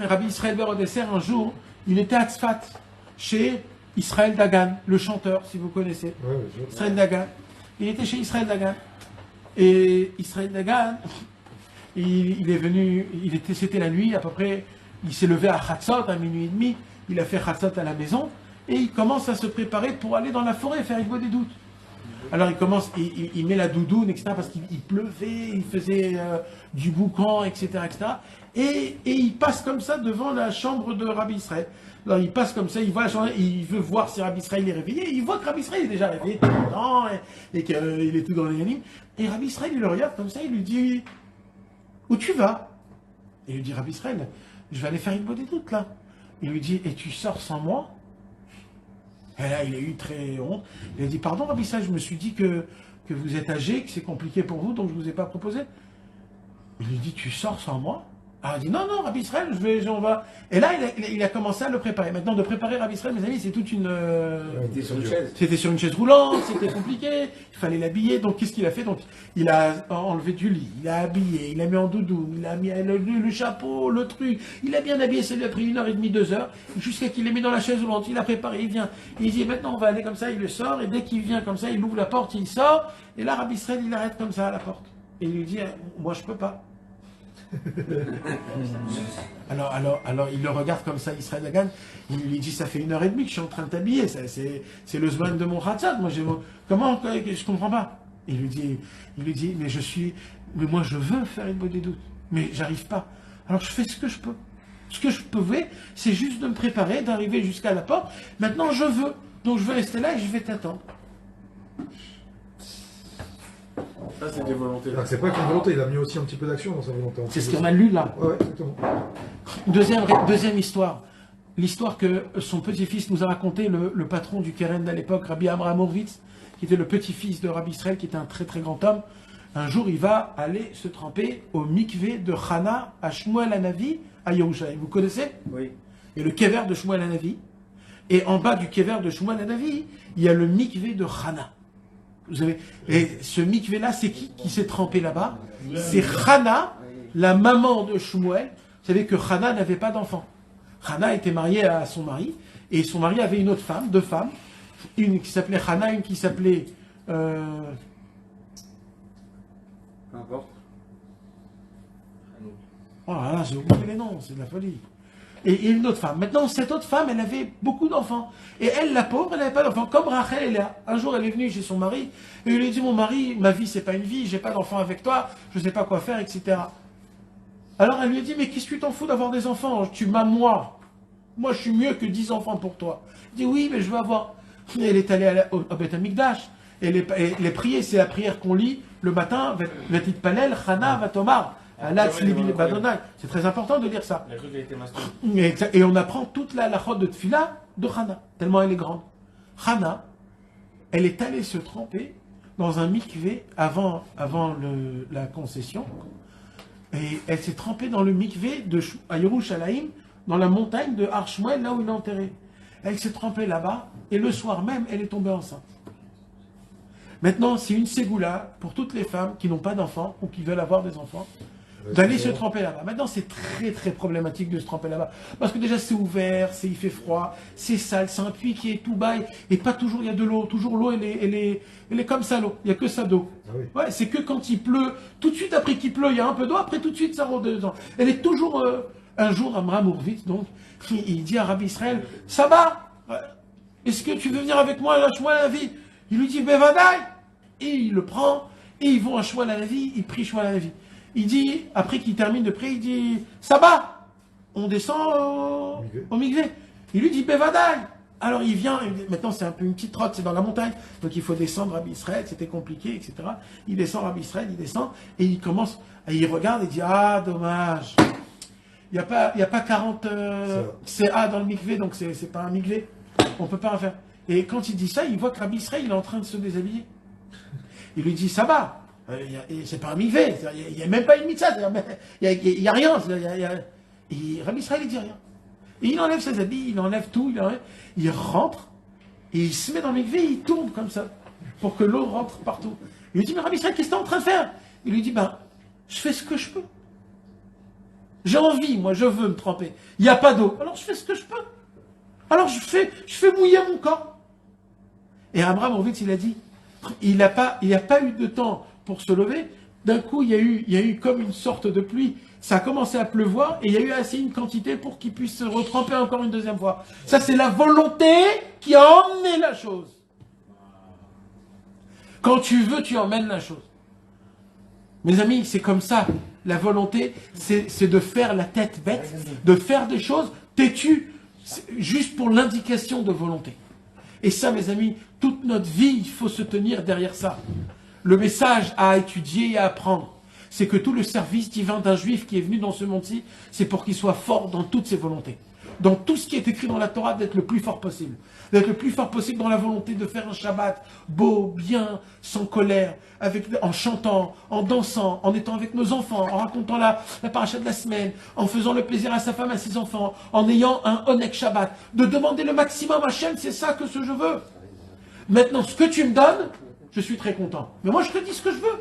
Rabbi Israël Berodesser, un jour, il était à Tzfat, chez Israël Dagan, le chanteur, si vous connaissez. Israël Dagan. Il était chez Israël Dagan. Et Israël Dagan, il est venu, c'était la nuit à peu près, il s'est levé à Chatzot, à minuit et demi, il a fait Chatzot à la maison, et il commence à se préparer pour aller dans la forêt faire une des doutes. Alors il commence, il met la doudoune, etc., parce qu'il pleuvait, il faisait du boucan, etc., etc., et il passe comme ça devant la chambre de Rabbi Israël. Alors il passe comme ça, il voit la chambre, il veut voir si Rabbi Israël est réveillé, il voit que Rabbi Israël est déjà réveillé, tout dedans, et qu'il est tout dans les animes. Et Rabbi Israël, il le regarde comme ça, il lui dit « Où tu vas ?» Et il lui dit « Rabbi Israël, je vais aller faire une bonne doute là. » Il lui dit « Et tu sors sans moi ?» Et là, il a eu très honte. Il a dit « Pardon Rabbi Israël, je me suis dit que vous êtes âgé, que c'est compliqué pour vous, donc je ne vous ai pas proposé. » Il lui dit « Tu sors sans moi ?» Alors il dit non, Rabbi Israël, on va. Et là, il a commencé à le préparer. Maintenant, de préparer Rabbi Israël, mes amis, c'est toute une. C'était sur une chaise. C'était sur une chaise roulante, c'était compliqué, il fallait l'habiller. Donc, qu'est-ce qu'il a fait? Donc, il a enlevé du lit, il a habillé, il a mis en doudou, il a mis le chapeau, le truc, il a bien habillé, ça lui a pris 1h30, 2 heures, jusqu'à qu'il l'ait mis dans la chaise roulante, il a préparé, il vient. Il dit maintenant, on va aller comme ça, il le sort, et dès qu'il vient comme ça, il ouvre la porte, il sort, et là, Rabbi Israël, il arrête comme ça à la porte. Et il lui dit moi, je peux pas. alors il le regarde comme ça, Israël Dagan, il lui dit ça fait 1h30 que je suis en train de t'habiller, c'est le zman de mon Khatzat, comment, je comprends pas. Il lui dit mais moi je veux faire une bonne doute, mais j'arrive pas, alors je fais ce que je peux. Ce que je pouvais, c'est juste de me préparer, d'arriver jusqu'à la porte, maintenant je veux, donc je vais rester là et je vais t'attendre. Ça, c'est des volontés. C'est pas qu'une volonté, il a mis aussi un petit peu d'action dans sa volonté. C'est ce qu'on a lu là. Ouais, exactement. Deuxième histoire. L'histoire que son petit-fils nous a raconté, le patron du Keren à l'époque, Rabbi Abraham Horvitz, qui était le petit-fils de Rabbi Israël, qui était un très très grand homme. Un jour, il va aller se tremper au mikvé de Chana à Shmuel Hanavi à Yerushalayim. Vous connaissez? Oui. Il y a le kever de Shmuel Hanavi. Et en bas du kever de Shmuel Hanavi, il y a le mikvé de Chana. Vous avez, et ce mikvé-là, c'est qui s'est trempé là-bas? C'est Chana, la maman de Shmuel. Vous savez que Chana n'avait pas d'enfant. Chana était mariée à son mari, et son mari avait une autre femme, 2 femmes, une qui s'appelait Chana, une qui s'appelait... Peu importe. Oh là là, j'ai oublié les noms, c'est de la folie. Et une autre femme. Maintenant, cette autre femme, elle avait beaucoup d'enfants. Et elle, la pauvre, elle n'avait pas d'enfants. Comme Rachel, elle est là. Un jour, elle est venue chez son mari, et il lui dit, mon mari, ma vie, c'est pas une vie, j'ai pas d'enfants avec toi, je sais pas quoi faire, etc. Alors elle lui a dit, mais qu'est-ce que tu t'en fous d'avoir des enfants? Tu m'as moi. Moi, je suis mieux que 10 enfants pour toi. Il dit, oui, mais je veux avoir... Et elle est allée au Beth Amikdash. Et les prières, c'est la prière qu'on lit le matin, Vetit Palel, Chana, Vatomar. C'est très important de dire ça. Et on apprend toute la halachot de Tfila de Chana, tellement elle est grande. Chana, elle est allée se tremper dans un mikvé avant la concession. Et elle s'est trempée dans le mikvé à Yerushalayim, dans la montagne de Har Shmuel, là où il est enterré. Elle s'est trempée là-bas, et le soir même, elle est tombée enceinte. Maintenant, c'est une ségoula pour toutes les femmes qui n'ont pas d'enfants, ou qui veulent avoir des enfants, d'aller se tremper là-bas. Maintenant, c'est très très problématique de se tremper là-bas. Parce que déjà, c'est ouvert, il fait froid, c'est sale, c'est un puits qui est tout bas, et pas toujours il y a de l'eau. Toujours l'eau, elle est comme ça, l'eau. Il n'y a que ça d'eau. Ah oui. Ouais, c'est que quand il pleut, tout de suite après qu'il pleut, il y a un peu d'eau, après tout de suite, ça rentre dedans. Elle est toujours... un jour, Amram Horvitz, donc, il dit à Rabbi Israël, ça va? Est-ce que tu veux venir avec moi, lâche-moi la vie? Il lui dit, Bevadaï! Et il le prend, et ils vont à Shmuel Hanavi, il prie Shmuel Hanavi. Il dit, après qu'il termine de prier, il dit, ça va, on descend au mikvé. Il lui dit, Bevadaï. Alors il vient, maintenant c'est un peu une petite trotte, c'est dans la montagne, donc il faut descendre Rabbi Israël, c'était compliqué, etc. Il descend Rabbi Israël, il descend, et il commence, et il regarde et dit, ah, dommage. Il n'y a pas 40 CA dans le mikvé, donc c'est pas un mikvé. On ne peut pas en faire. Et quand il dit ça, il voit que Rabbi Israël il est en train de se déshabiller. Il lui dit, ça va, c'est pas un mikvé, il n'y a même pas une mitzvah, il n'y a rien. Et Rabbi Israël il dit rien. Et il enlève ses habits, il enlève tout, il rentre, et il se met dans le mikvé, il tourne comme ça, pour que l'eau rentre partout. Il lui dit, mais Rabbi Israël, qu'est-ce que tu es en train de faire? Il lui dit, ben, je fais ce que je peux. J'ai envie, moi, je veux me tremper. Il n'y a pas d'eau. Alors je fais ce que je peux. Alors je fais mouiller mon corps. Et Abraham, en fait, il a dit, il n'a pas eu de temps pour se lever. D'un coup, il y a eu comme une sorte de pluie. Ça a commencé à pleuvoir et il y a eu assez une quantité pour qu'il puisse se retremper encore une deuxième fois. Ça, c'est la volonté qui a emmené la chose. Quand tu veux, tu emmènes la chose. Mes amis, c'est comme ça. La volonté, c'est de faire la tête bête, de faire des choses têtues, juste pour l'indication de volonté. Et ça, mes amis, toute notre vie, il faut se tenir derrière ça. Le message à étudier et à apprendre, c'est que tout le service divin d'un juif qui est venu dans ce monde-ci, c'est pour qu'il soit fort dans toutes ses volontés. Dans tout ce qui est écrit dans la Torah, d'être le plus fort possible. D'être le plus fort possible dans la volonté de faire un Shabbat beau, bien, sans colère, en chantant, en dansant, en étant avec nos enfants, en racontant la paracha de la semaine, en faisant le plaisir à sa femme, à ses enfants, en ayant un Onek Shabbat. De demander le maximum à Hachem, c'est ça que je veux. Maintenant, ce que tu me donnes, je suis très content. Mais moi, je te dis ce que je veux.